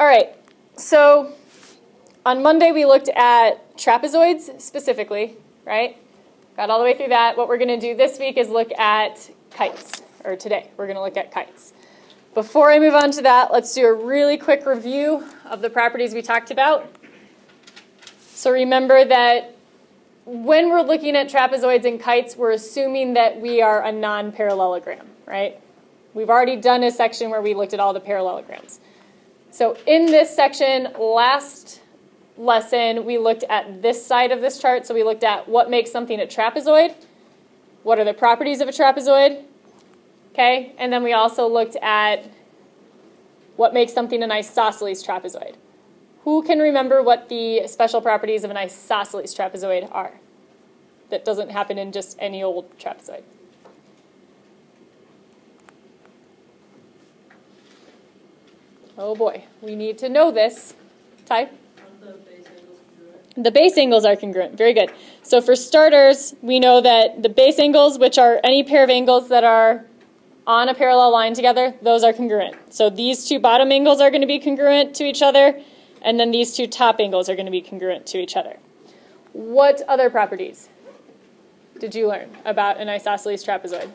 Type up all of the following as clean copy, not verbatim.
All right, so on Monday we looked at trapezoids specifically, right? Got all the way through that. What we're going to do this week is look at kites, or today we're going to look at kites. Before I move on to that, let's do a really quick review of the properties we talked about. So remember that when we're looking at trapezoids and kites, we're assuming that we are a non-parallelogram, right? We've already done a section where we looked at all the parallelograms. So in this section, last lesson, we looked at this side of this chart. So we looked at what makes something a trapezoid, what are the properties of a trapezoid, okay? And then we also looked at what makes something an isosceles trapezoid. Who can remember what the special properties of an isosceles trapezoid are? That doesn't happen in just any old trapezoid. Oh boy, we need to know this. Ty? The base angles are congruent. Very good. So for starters, we know that the base angles, which are any pair of angles that are on a parallel line together, those are congruent. So these two bottom angles are going to be congruent to each other, and then these two top angles are going to be congruent to each other. What other properties did you learn about an isosceles trapezoid?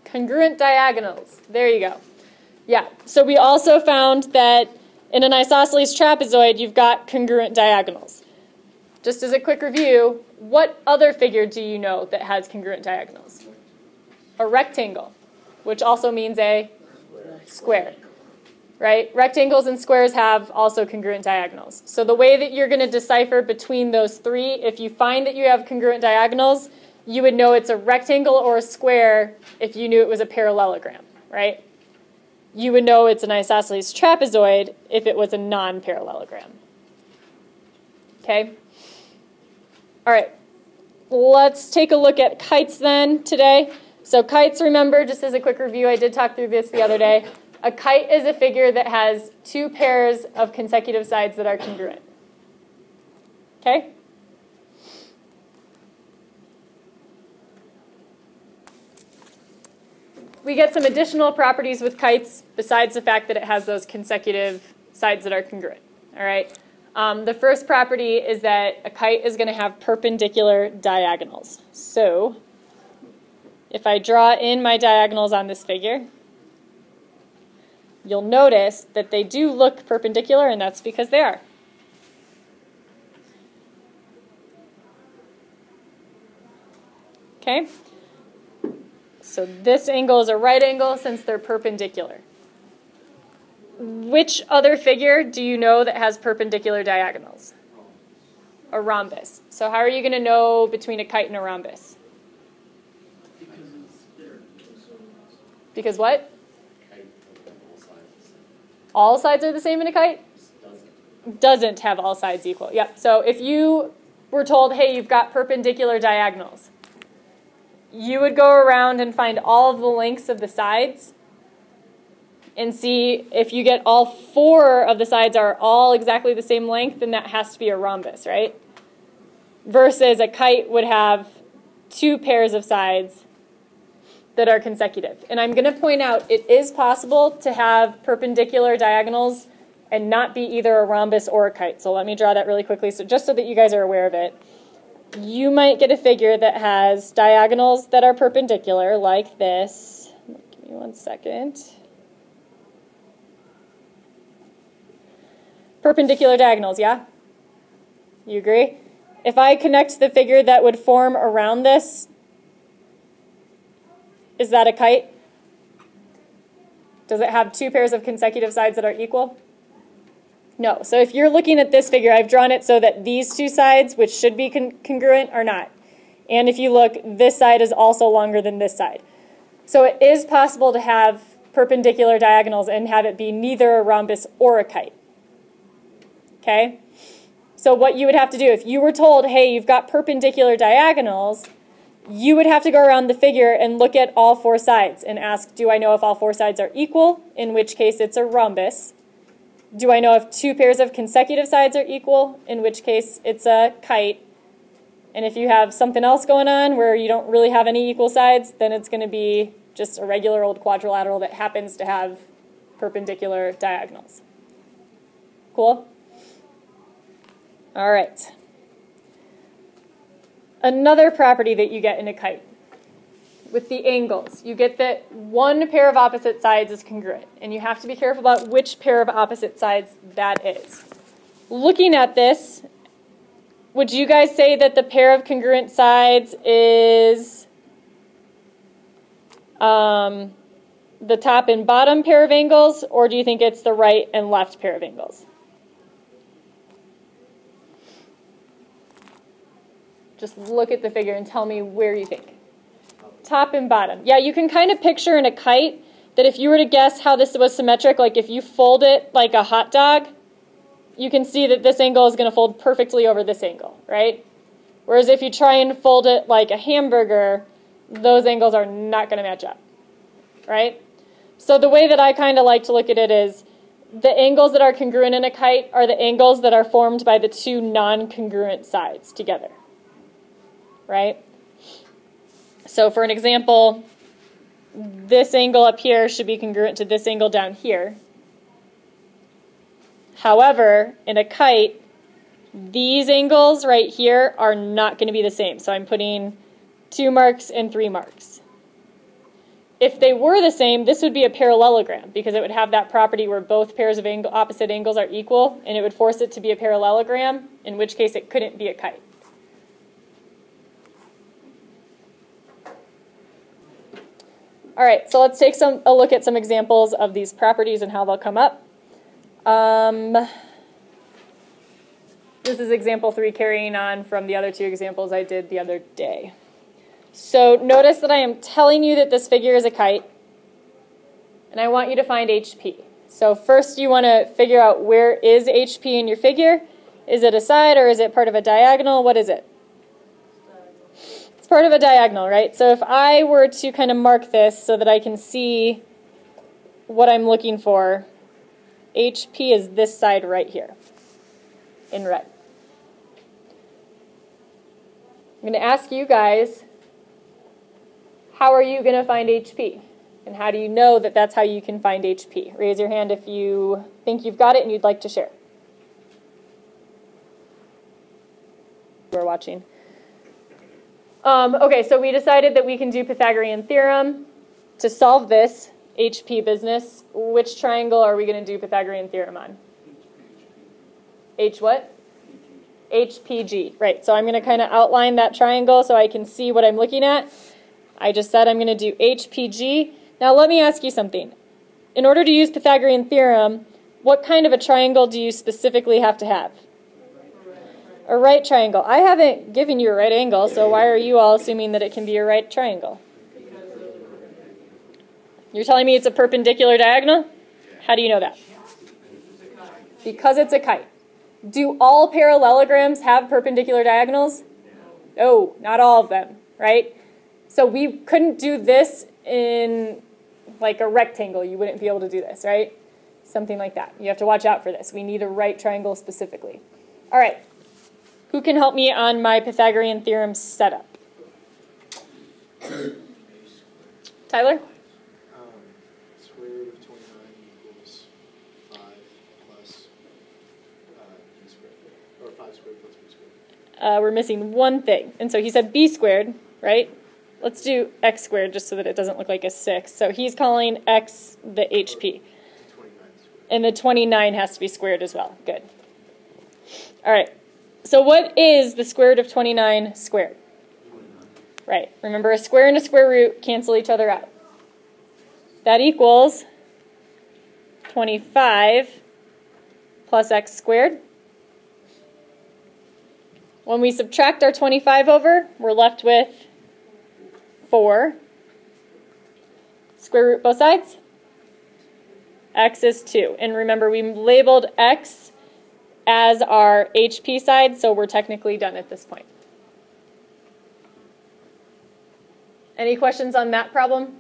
Congruent diagonals. There you go. Yeah, so we also found that in an isosceles trapezoid, you've got congruent diagonals. Just as a quick review, what other figure do you know that has congruent diagonals? A rectangle, which also means a square, right? Rectangles and squares have also congruent diagonals. So the way that you're going to decipher between those three, if you find that you have congruent diagonals, you would know it's a rectangle or a square if you knew it was a parallelogram, right? You would know it's an isosceles trapezoid if it was a non-parallelogram. Okay? All right. Let's take a look at kites then today. So kites, remember, just as a quick review, I did talk through this the other day. A kite is a figure that has two pairs of consecutive sides that are congruent. Okay? We get some additional properties with kites besides the fact that it has those consecutive sides that are congruent. All right. The first property is that a kite is going to have perpendicular diagonals. So if I draw in my diagonals on this figure, you'll notice that they do look perpendicular, and that's because they are. Okay? So this angle is a right angle since they're perpendicular. Which other figure do you know that has perpendicular diagonals? A rhombus. So how are you going to know between a kite and a rhombus? Because what? All sides are the same in a kite? Doesn't have all sides equal. Yep. So if you were told, hey, you've got perpendicular diagonals, you would go around and find all of the lengths of the sides and see if you get all four of the sides are all exactly the same length, then that has to be a rhombus, right? Versus a kite would have two pairs of sides that are consecutive. And I'm going to point out it is possible to have perpendicular diagonals and not be either a rhombus or a kite. So let me draw that really quickly, so just so that you guys are aware of it. You might get a figure that has diagonals that are perpendicular, like this. Give me 1 second. Perpendicular diagonals, yeah? You agree? If I connect the figure that would form around this, is that a kite? Does it have two pairs of consecutive sides that are equal? No. So if you're looking at this figure, I've drawn it so that these two sides, which should be congruent, are not. And if you look, this side is also longer than this side. So it is possible to have perpendicular diagonals and have it be neither a rhombus or a kite. Okay? So what you would have to do, if you were told, hey, you've got perpendicular diagonals, you would have to go around the figure and look at all four sides and ask, do I know if all four sides are equal, in which case it's a rhombus, Do I know if two pairs of consecutive sides are equal, in which case it's a kite? And if you have something else going on where you don't really have any equal sides, then it's going to be just a regular old quadrilateral that happens to have perpendicular diagonals. Cool? All right. Another property that you get in a kite with the angles, you get that one pair of opposite sides is congruent, and you have to be careful about which pair of opposite sides that is. Looking at this, would you guys say that the pair of congruent sides is the top and bottom pair of angles, or do you think it's the right and left pair of angles? Just look at the figure and tell me where you think. Top and bottom. Yeah, you can kind of picture in a kite that if you were to guess how this was symmetric, like if you fold it like a hot dog, you can see that this angle is going to fold perfectly over this angle, right? Whereas if you try and fold it like a hamburger, those angles are not going to match up, right? So the way that I kind of like to look at it is the angles that are congruent in a kite are the angles that are formed by the two non-congruent sides together, right? So for an example, this angle up here should be congruent to this angle down here. However, in a kite, these angles right here are not going to be the same. So I'm putting 2 marks and 3 marks. If they were the same, this would be a parallelogram because it would have that property where both pairs of opposite angles are equal, and it would force it to be a parallelogram, in which case it couldn't be a kite. All right, so let's take a look at some examples of these properties and how they'll come up. This is example 3 carrying on from the other 2 examples I did the other day. So notice that I am telling you that this figure is a kite, and I want you to find HP. So first you want to figure out where is HP in your figure. Is it a side or is it part of a diagonal? What is it? It's part of a diagonal, right? So if I were to kind of mark this so that I can see what I'm looking for, HP is this side right here in red. I'm going to ask you guys, how are you going to find HP? And how do you know that that's how you can find HP? Raise your hand if you think you've got it and you'd like to share. We're watching. Okay, so we decided that we can do Pythagorean theorem to solve this HP business. Which triangle are we going to do Pythagorean theorem on? H what? HPG. Right, so I'm going to kind of outline that triangle so I can see what I'm looking at. I just said I'm going to do HPG. Now let me ask you something. In order to use Pythagorean theorem, what kind of a triangle do you specifically have to have? A right triangle. I haven't given you a right angle, so why are you all assuming that it can be a right triangle? You're telling me it's a perpendicular diagonal? How do you know that? Because it's a kite. Do all parallelograms have perpendicular diagonals? No, not all of them, right? So we couldn't do this in like a rectangle. You wouldn't be able to do this, right? Something like that. You have to watch out for this. We need a right triangle specifically. All right. Who can help me on my Pythagorean theorem setup? Tyler? Square root of 29 equals 5 plus b squared. Or 5 squared plus b squared. We're missing one thing. And so he said b squared, right? Let's do x squared just so that it doesn't look like a 6. So he's calling x the HP. And the 29 has to be squared as well. Good. All right. So what is the square root of 29 squared? 29. Right. Remember, a square and a square root cancel each other out. That equals 25 plus x squared. When we subtract our 25 over, we're left with 4. Square root both sides. X is 2. And remember, we labeled x as our HP side, so we're technically done at this point. Any questions on that problem?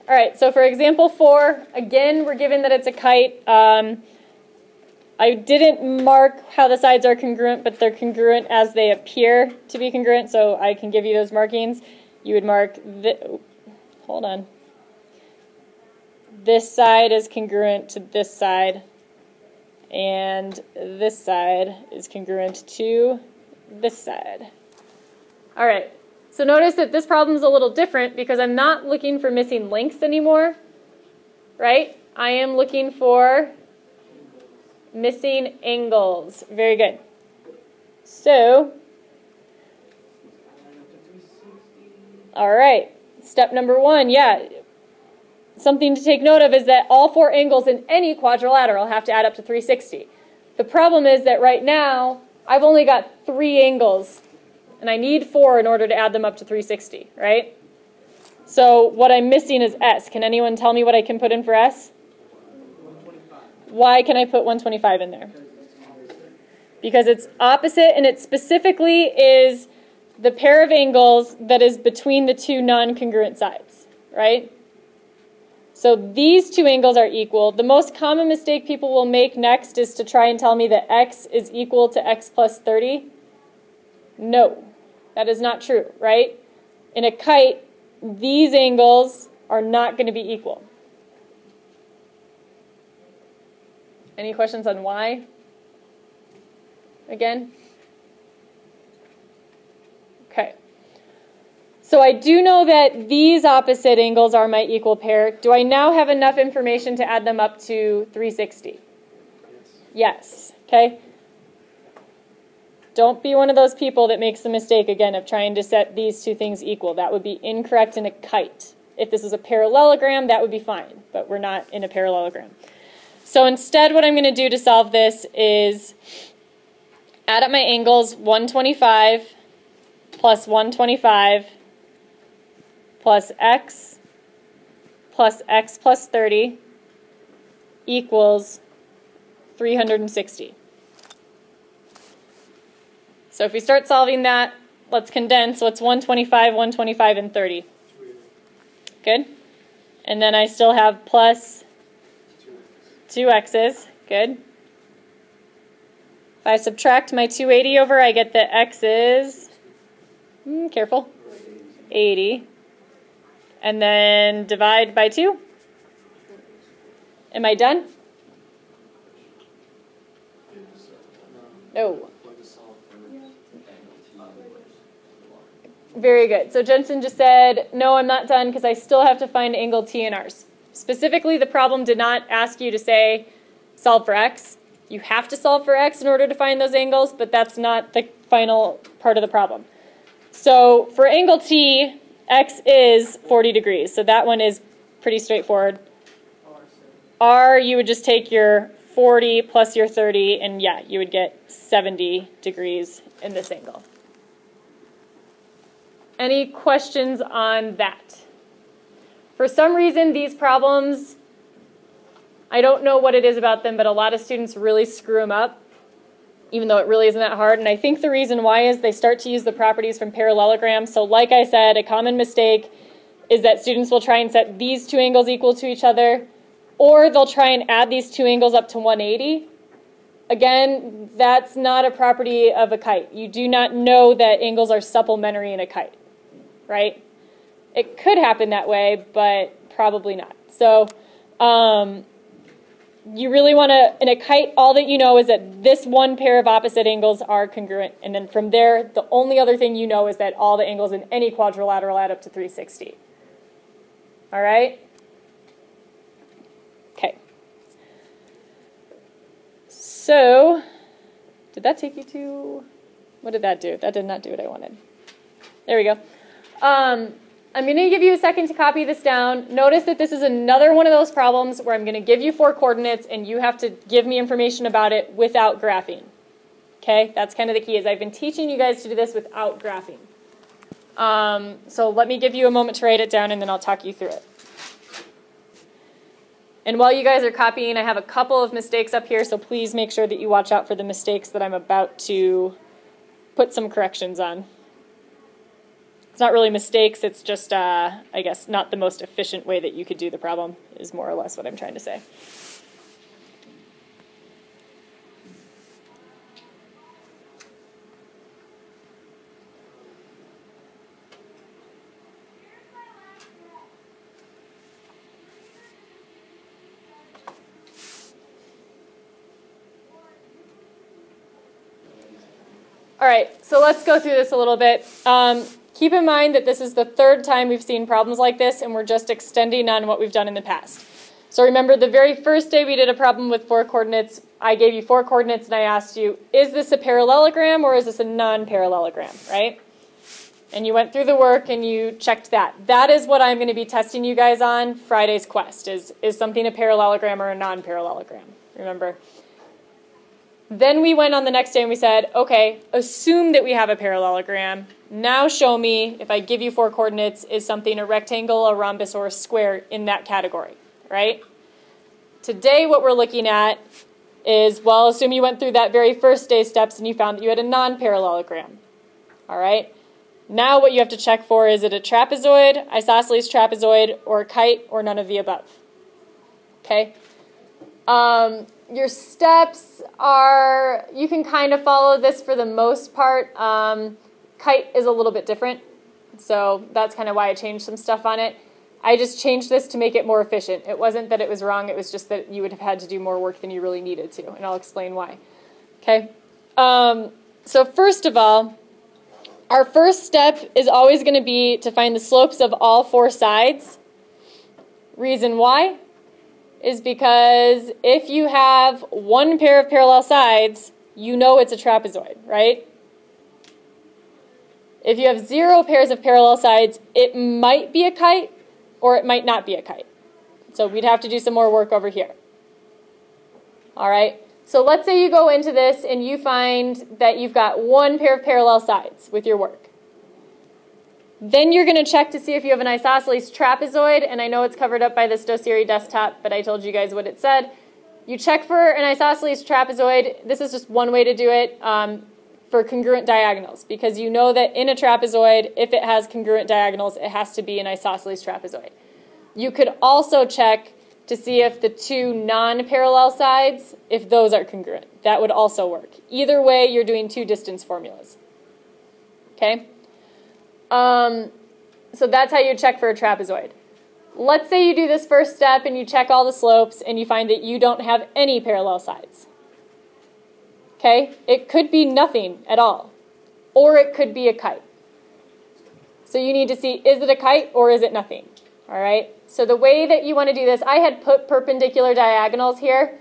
All right, so for example 4, again, we're given that it's a kite. I didn't mark how the sides are congruent, but they're congruent as they appear to be congruent, so I can give you those markings. You would mark, hold on. This side is congruent to this side, and this side is congruent to this side. All right, so notice that this problem is a little different because I'm not looking for missing links anymore, right? I am looking for missing angles. Very good. So, all right, step number 1, yeah. Something to take note of is that all 4 angles in any quadrilateral have to add up to 360. The problem is that right now, I've only got 3 angles, and I need 4 in order to add them up to 360, right? So what I'm missing is S. Can anyone tell me what I can put in for S? 125. Why can I put 125 in there? Because it's opposite, and it specifically is the pair of angles that is between the 2 non-congruent sides, right? So these 2 angles are equal. The most common mistake people will make next is to try and tell me that x is equal to x plus 30. No, that is not true, right? In a kite, these angles are not going to be equal. Any questions on why? Again? Okay. So I do know that these opposite angles are my equal pair. Do I now have enough information to add them up to 360? Yes. Okay. Don't be one of those people that makes the mistake, again, of trying to set these 2 things equal. That would be incorrect in a kite. If this is a parallelogram, that would be fine, but we're not in a parallelogram. So instead, what I'm going to do to solve this is add up my angles, 125 plus 125 plus x plus 30 equals 360. So if we start solving that, let's condense. What's 125, 125, and 30? Good. And then I still have plus 2 x's. Good. If I subtract my 280 over, I get that x is, careful, 80. And then divide by 2. Am I done? No. Very good. So Jensen just said, no, I'm not done because I still have to find angle T and R's. Specifically, the problem did not ask you to say, solve for x. You have to solve for x in order to find those angles, but that's not the final part of the problem. So for angle T, x is 40 degrees. So that one is pretty straightforward. R, you would just take your 40 plus your 30, and yeah, you would get 70 degrees in this angle. Any questions on that? For some reason, these problems, I don't know what it is about them, but a lot of students really screw them up, even though it really isn't that hard. And I think the reason why is they start to use the properties from parallelograms. So like I said, a common mistake is that students will try and set these 2 angles equal to each other, or they'll try and add these 2 angles up to 180. Again, that's not a property of a kite. You do not know that angles are supplementary in a kite, right? It could happen that way, but probably not. So you really want to, in a kite, all that you know is that this one pair of opposite angles are congruent. And then from there, the only other thing you know is that all the angles in any quadrilateral add up to 360. All right? Okay. So, did that take you to, what did that do? That did not do what I wanted. There we go. I'm going to give you a second to copy this down. Notice that this is another one of those problems where I'm going to give you 4 coordinates and you have to give me information about it without graphing. Okay, that's kind of the key, is I've been teaching you guys to do this without graphing. So let me give you a moment to write it down and then I'll talk you through it. And while you guys are copying, I have a couple of mistakes up here, so please make sure that you watch out for the mistakes that I'm about to put some corrections on. It's not really mistakes, it's just, I guess, not the most efficient way that you could do the problem, is more or less what I'm trying to say. All right, so let's go through this a little bit. Keep in mind that this is the third time we've seen problems like this, and we're just extending on what we've done in the past. So remember, the very first day we did a problem with 4 coordinates, I gave you 4 coordinates and I asked you, is this a parallelogram or is this a non-parallelogram, right? And you went through the work and you checked that. That is what I'm going to be testing you guys on Friday's quest, is something a parallelogram or a non-parallelogram, remember? Then we went on the next day and we said, okay, assume that we have a parallelogram. Now show me, if I give you 4 coordinates, is something a rectangle, a rhombus, or a square in that category, right? Today what we're looking at is, well, assume you went through that very first day steps and you found that you had a non-parallelogram, all right? Now what you have to check for, is it a trapezoid, isosceles trapezoid, or a kite, or none of the above, okay? Your steps are, you can kind of follow this for the most part. Kite is a little bit different, so that's kind of why I changed some stuff on it. I just changed this to make it more efficient. It wasn't that it was wrong, it was just that you would have had to do more work than you really needed to, and I'll explain why. Okay, so first of all, our first step is always going to be to find the slopes of all 4 sides. Reason why is because if you have 1 pair of parallel sides, you know it's a trapezoid, right? If you have 0 pairs of parallel sides, it might be a kite or it might not be a kite. So we'd have to do some more work over here. All right, so let's say you go into this and you find that you've got 1 pair of parallel sides with your work. Then you're going to check to see if you have an isosceles trapezoid, and I know it's covered up by this Doceri desktop, but I told you guys what it said. You check for an isosceles trapezoid. This is just one way to do it for congruent diagonals, because you know that in a trapezoid, if it has congruent diagonals, it has to be an isosceles trapezoid. You could also check to see if the 2 non-parallel sides, if those are congruent. That would also work. Either way, you're doing 2 distance formulas. Okay? So that's how you check for a trapezoid. Let's say you do this first step and you check all the slopes and you find that you don't have any parallel sides. Okay? It could be nothing at all. Or it could be a kite. So you need to see, is it a kite or is it nothing? All right? So the way that you want to do this, I had put perpendicular diagonals here.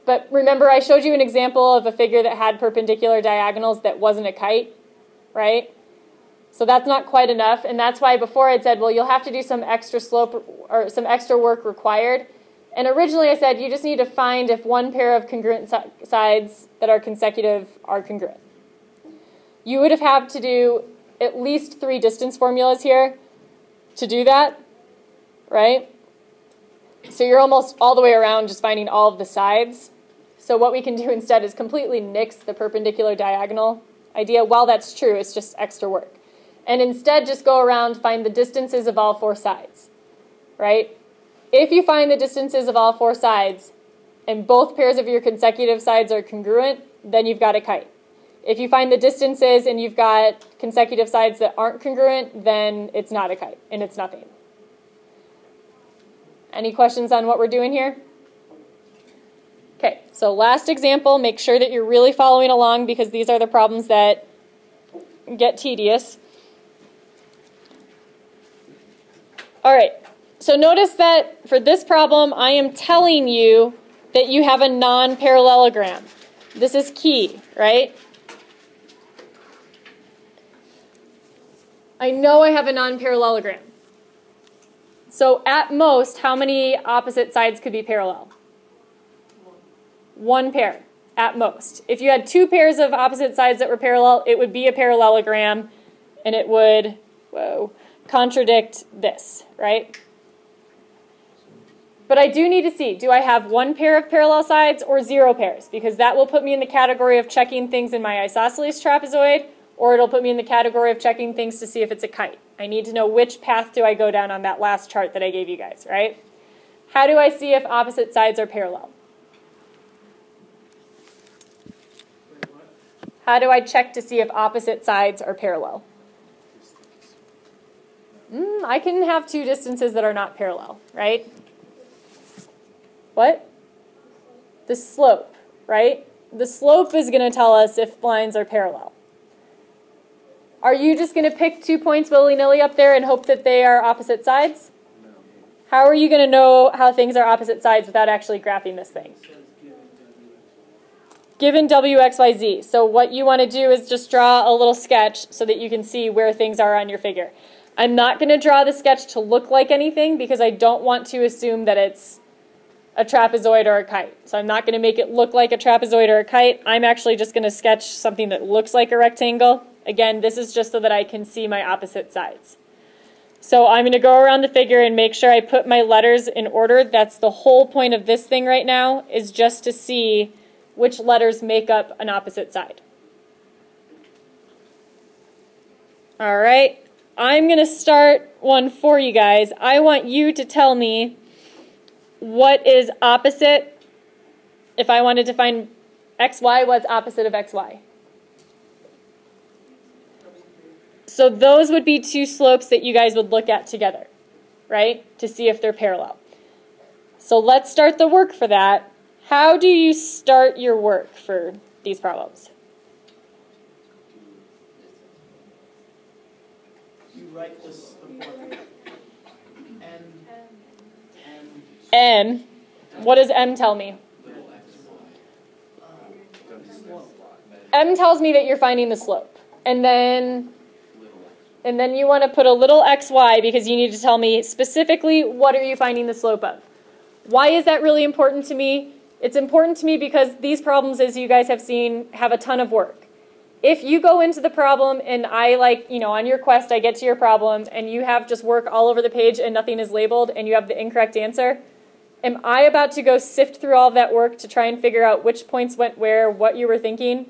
But remember, I showed you an example of a figure that had perpendicular diagonals that wasn't a kite, right? So that's not quite enough, and that's why before I'd said, well, you'll have to do some extra slope or some extra work required. And originally I said you just need to find if 1 pair of congruent sides that are consecutive are congruent. You would have had to do at least 3 distance formulas here to do that, right? So you're almost all the way around just finding all of the sides. So what we can do instead is completely nix the perpendicular diagonal idea. While that's true, it's just extra work. And instead just go around, find the distances of all 4 sides, right? If you find the distances of all 4 sides and both pairs of your consecutive sides are congruent, then you've got a kite. If you find the distances and you've got consecutive sides that aren't congruent, then it's not a kite and it's nothing. Any questions on what we're doing here? Okay, so last example, make sure that you're really following along because these are the problems that get tedious. All right, so notice that for this problem, I am telling you that you have a non-parallelogram. This is key, right? I know I have a non-parallelogram. So at most, how many opposite sides could be parallel? 1 pair, at most. If you had 2 pairs of opposite sides that were parallel, it would be a parallelogram, and it would, contradict this, right? But I do need to see, do I have 1 pair of parallel sides or 0 pairs? Because that will put me in the category of checking things in my isosceles trapezoid or it'll put me in the category of checking things to see if it's a kite. I need to know which path do I go down on that last chart that I gave you guys, right? How do I see if opposite sides are parallel? How do I check to see if opposite sides are parallel? I can have two distances that are not parallel, right? What? The slope, right? The slope is going to tell us if lines are parallel. Are you just going to pick 2 points willy-nilly up there and hope that they are opposite sides? No. How are you going to know how things are opposite sides without actually graphing this thing? Given w, x, y, z. So what you want to do is just draw a little sketch so that you can see where things are on your figure. I'm not going to draw the sketch to look like anything because I don't want to assume that it's a trapezoid or a kite. So I'm not going to make it look like a trapezoid or a kite. I'm actually just going to sketch something that looks like a rectangle. Again, this is just so that I can see my opposite sides. So I'm going to go around the figure and make sure I put my letters in order. That's the whole point of this thing right now, is just to see which letters make up an opposite side. All right, I'm going to start one for you guys. I want you to tell me what is opposite. If I wanted to find xy, what's opposite of xy? So those would be two slopes that you guys would look at together, right, to see if they're parallel. So let's start the work for that. How do you start your work for these problems? You write this M. What does M tell me? M tells me that you're finding the slope. And then you want to put a little xy because you need to tell me specifically what are you finding the slope of. Why is that really important to me? It's important to me because these problems, as you guys have seen, have a ton of work. If you go into the problem and on your quest, I get to your problem and you have just work all over the page and nothing is labeled and you have the incorrect answer, am I about to go sift through all of that work to try and figure out which points went where, what you were thinking?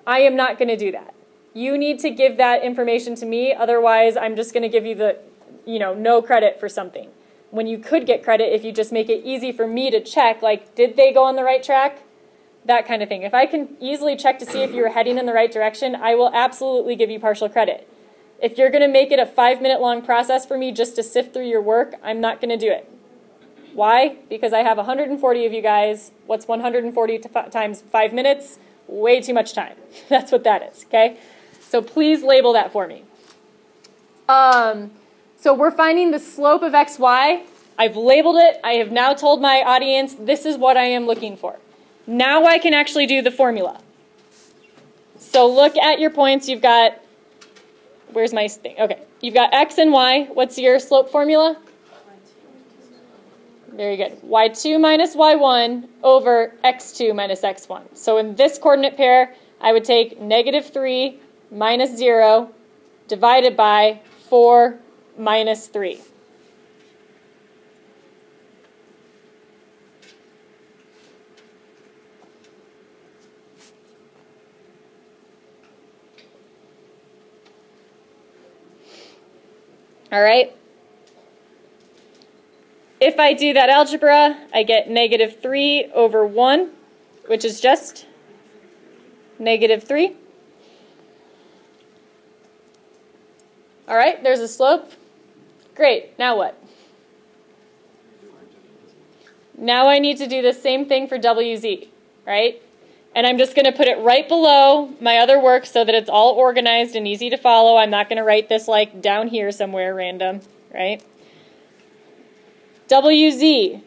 I am not going to do that. You need to give that information to me, otherwise I'm just going to give you the, no credit for something. When you could get credit if you just make it easy for me to check, like, did they go on the right track? That kind of thing. If I can easily check to see if you're heading in the right direction, I will absolutely give you partial credit. If you're going to make it a 5-minute long process for me just to sift through your work, I'm not going to do it. Why? Because I have 140 of you guys. What's 140 times 5 minutes? Way too much time. That's what that is, okay? So please label that for me. So we're finding the slope of xy. I've labeled it. I have now told my audience this is what I am looking for. Now I can actually do the formula. So look at your points. You've got, where's my thing? Okay, you've got x and y. What's your slope formula? Very good. y2 minus y1 over x2 minus x1. So in this coordinate pair, I would take -3 minus 0 divided by 4 minus 3. All right. If I do that algebra, I get -3 over 1, which is just -3. All right, there's a slope. Great, now what? Now I need to do the same thing for WZ, right? And I'm just going to put it right below my other work so that it's all organized and easy to follow. I'm not going to write this like down here somewhere random, right? WZ,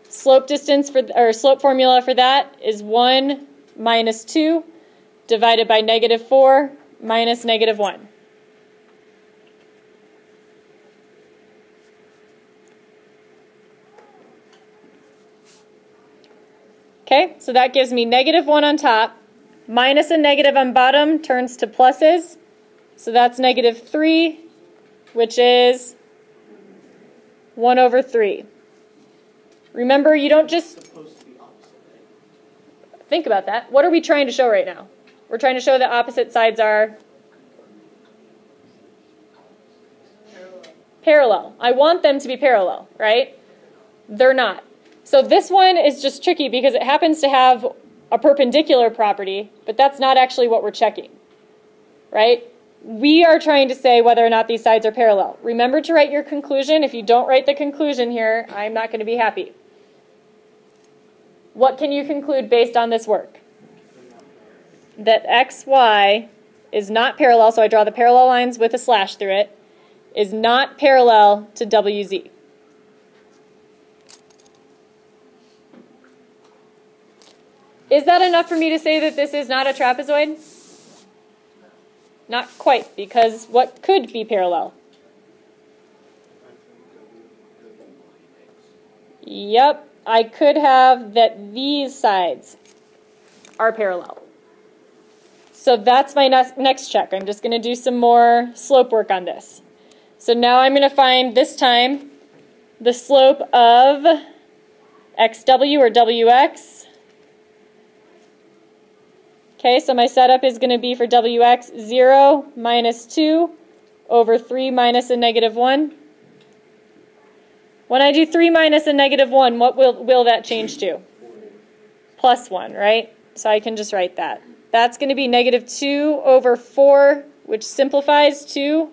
slope distance or slope formula for that is 1 minus 2 divided by -4 minus -1. Okay, so that gives me -1 on top, minus a negative on bottom turns to pluses, so that's -3, which is 1 over 3. Remember, you don't just think about that. What are we trying to show right now? We're trying to show that opposite sides are parallel. I want them to be parallel, right? They're not. So this one is just tricky because it happens to have a perpendicular property, but that's not actually what we're checking, right? We are trying to say whether or not these sides are parallel. Remember to write your conclusion. If you don't write the conclusion here, I'm not going to be happy. What can you conclude based on this work? That XY is not parallel, so I draw the parallel lines with a slash through it, is not parallel to WZ. Is that enough for me to say that this is not a trapezoid? Not quite, because what could be parallel? Yep, I could have that these sides are parallel. So that's my next check. I'm just going to do some more slope work on this. So now I'm going to find, this time, the slope of XW or WX. Okay, so my setup is going to be for WX 0 minus 2 over 3 minus a negative 1. When I do 3 minus a negative 1, what will that change to? Plus 1, right? So I can just write that. That's going to be negative 2 over 4, which simplifies to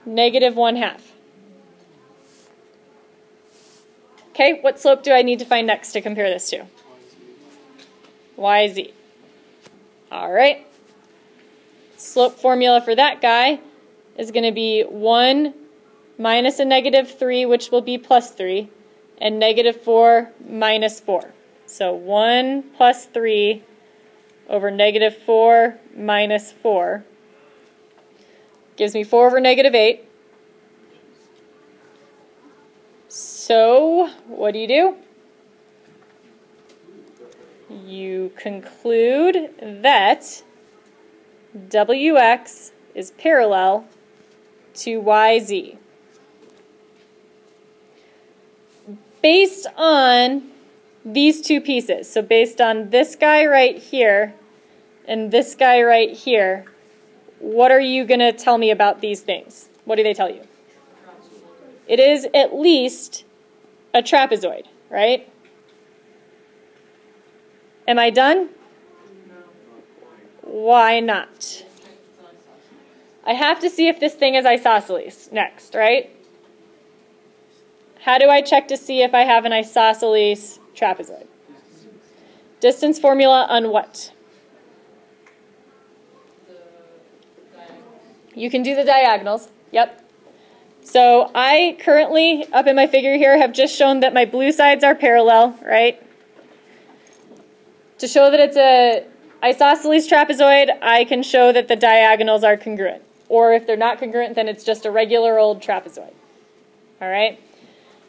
negative 1/2. Okay, what slope do I need to find next to compare this to? YZ. All right. Slope formula for that guy is going to be 1 minus a negative 3, which will be plus 3, and negative 4 minus 4. So 1 plus 3 over negative 4 minus 4 gives me 4 over negative 8. So what do? You conclude that WX is parallel to YZ. Based on these two pieces, so based on this guy right here and this guy right here, what are you going to tell me about these things? What do they tell you? It is at least a trapezoid, right? Am I done? Why not? I have to see if this thing is isosceles next, right? How do I check to see if I have an isosceles trapezoid? Distance formula on what? You can do the diagonals. Yep. So I currently, up in my figure here, have just shown that my blue sides are parallel, right? To show that it's a isosceles trapezoid, I can show that the diagonals are congruent. Or if they're not congruent, then it's just a regular old trapezoid. All right?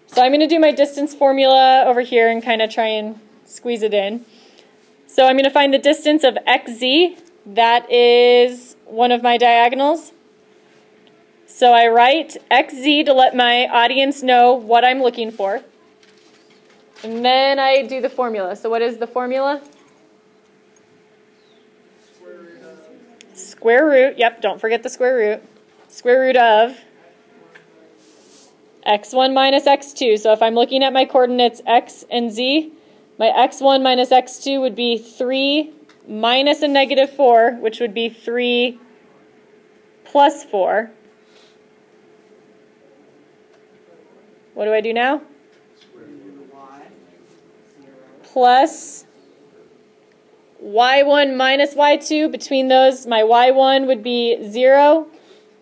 So I'm going to do my distance formula over here and kind of try and squeeze it in. So I'm going to find the distance of XZ. That is one of my diagonals. So I write XZ to let my audience know what I'm looking for. And then I do the formula. So what is the formula? Square root, yep, don't forget the square root. Square root of x1 minus x2. So if I'm looking at my coordinates x and z, my x1 minus x2 would be 3 minus a negative 4, which would be 3 plus 4. What do I do now? Plus y1 minus y2. Between those, my y1 would be 0,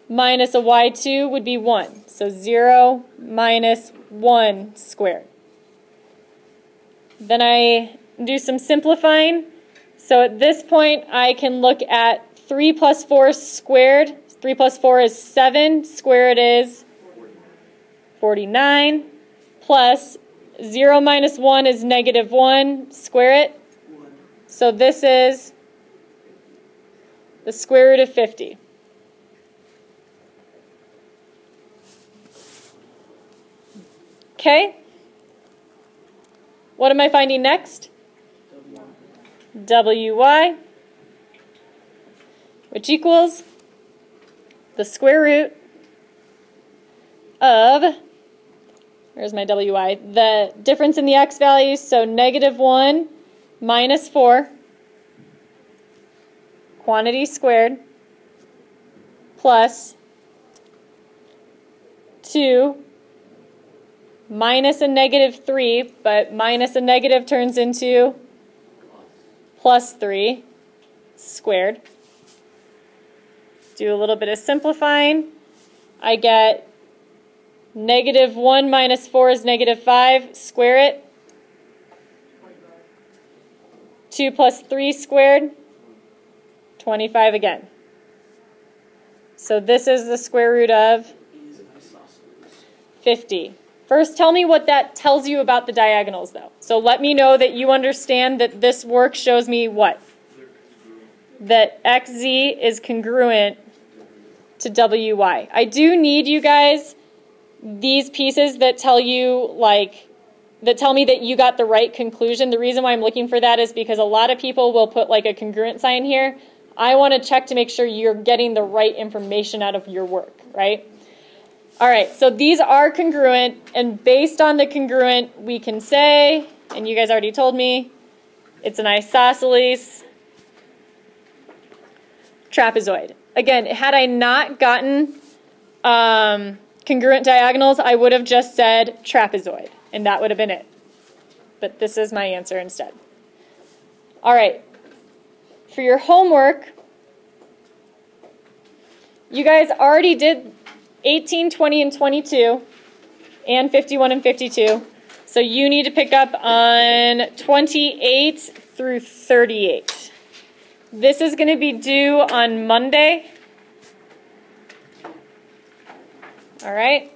minus a y2 would be 1. So 0 minus 1 squared. Then I do some simplifying. So at this point, I can look at 3 plus 4 squared. 3 plus 4 is 7. Square it is 49. Plus 0 minus 1 is negative 1. Square it. So this is the square root of 50. Okay? What am I finding next? WY. which equals the square root of, where's my wy? The difference in the x values, so -1 minus 4, quantity squared, plus 2 minus a -3, but minus a negative turns into plus 3 squared. Do a little bit of simplifying. I get -1 minus 4 is -5, square it. 2 plus 3 squared, 25 again. So this is the square root of 50. First, tell me what that tells you about the diagonals, though. So let me know that you understand that this work shows me what? That xz is congruent to wy. I do need you guys these pieces that tell you, that tell me that you got the right conclusion. The reason why I'm looking for that is because a lot of people will put like a congruent sign here. I want to check to make sure you're getting the right information out of your work, right? All right, so these are congruent, and based on the congruent, we can say, and you guys already told me, it's an isosceles trapezoid. Again, had I not gotten congruent diagonals, I would have just said trapezoid, and that would have been it. But this is my answer instead. All right, for your homework, you guys already did 18, 20, and 22, and 51 and 52. So you need to pick up on 28 through 38. This is going to be due on Monday. All right.